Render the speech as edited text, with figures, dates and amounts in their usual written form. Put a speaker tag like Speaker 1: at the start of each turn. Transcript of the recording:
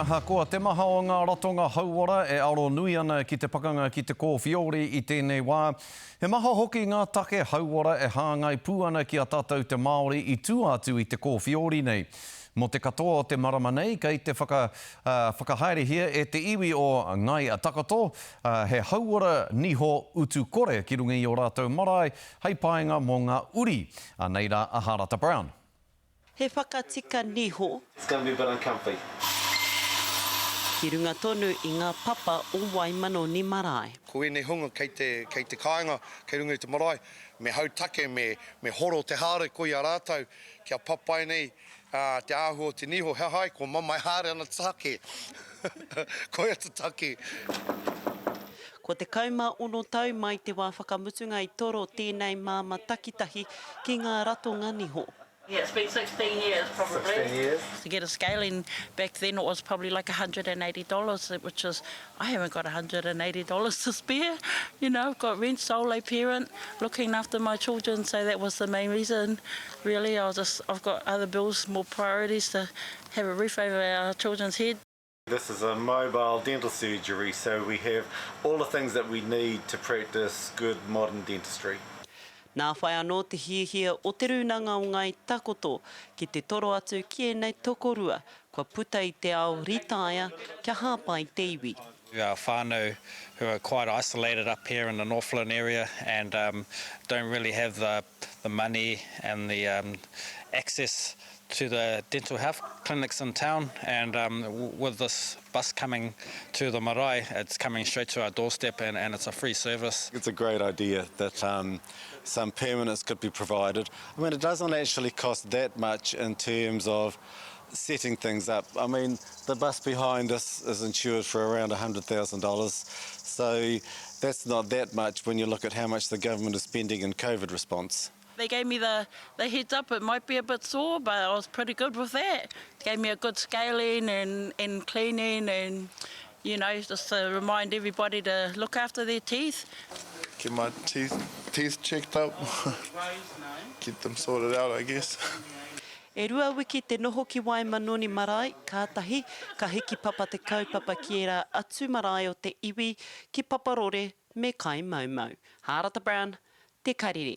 Speaker 1: Koa te maha o ngā ratonga hauora e aro nui ana ki te pakanga ki te kōwhiori i tēnei wā. He maha hoki ngā take hauora e hāngai pūana ki a tātou te Māori i tū atu i te kōwhiori nei. Mo te katoa o te marama nei, kei te whakahaere hia e te iwi o Ngai a Takato, he hauora niho utu kore ki runga i o rātou marae, hei paenga mō ngā uri. Nei rā, Aharata Brown.
Speaker 2: He whakatika niho.
Speaker 3: It's going to be a bit uncomfy.
Speaker 2: Ki runga tonu i ngā papa o Waimano ni marae.
Speaker 4: Ko ēnei hunga kei te kāinga, kei runga i te marae, me hautake, me horo te hāre ko i a rātou, kia papai nei te āhua o te niho, hea hai, ko mamai hāre ana take. Ko ia te take.
Speaker 2: Ko te kauma ono tau mai te wā whakamutunga i toro tēnei māma takitahi ki ngā ratonga niho.
Speaker 5: Yeah, it's been 16 years probably.
Speaker 3: 16 years.
Speaker 5: To get a scaling back then it was probably like $180, which is, I haven't got $180 to spare. You know, I've got rent, sole parent, looking after my children, so that was the main reason. Really, I've got other bills, more priorities to have a roof over our children's head.
Speaker 3: This is a mobile dental surgery, so we have all the things that we need to practice good modern dentistry.
Speaker 2: Nā whai anō te hiahia o te runanga o Ngai Takoto ki te toro atu ki ēnei tokorua, kua puta i te ao ritaia kia hāpai te iwi.
Speaker 6: Our whānau who are quite isolated up here in the Northland area and don't really have the money and the access to the dental health clinics in town, and with this bus coming to the marae, it's coming straight to our doorstep and it's a free service.
Speaker 7: It's a great idea that some permanence could be provided. I mean, it doesn't actually cost that much in terms of setting things up. I mean, the bus behind us is insured for around $100,000, so that's not that much when you look at how much the government is spending in COVID response.
Speaker 5: They gave me the heads up, it might be a bit sore, but I was pretty good with that. They gave me a good scaling and cleaning and, you know, just to remind everybody to look after their teeth.
Speaker 8: Get my teeth checked up, get them sorted out, I guess.
Speaker 2: E rua wiki te noho ki Waimano ni marae, kātahi, ka hiki papa te kaupapa ki era atu marae o te iwi ki Paparore me Kai Maumau. Harata Brown, Te Karere.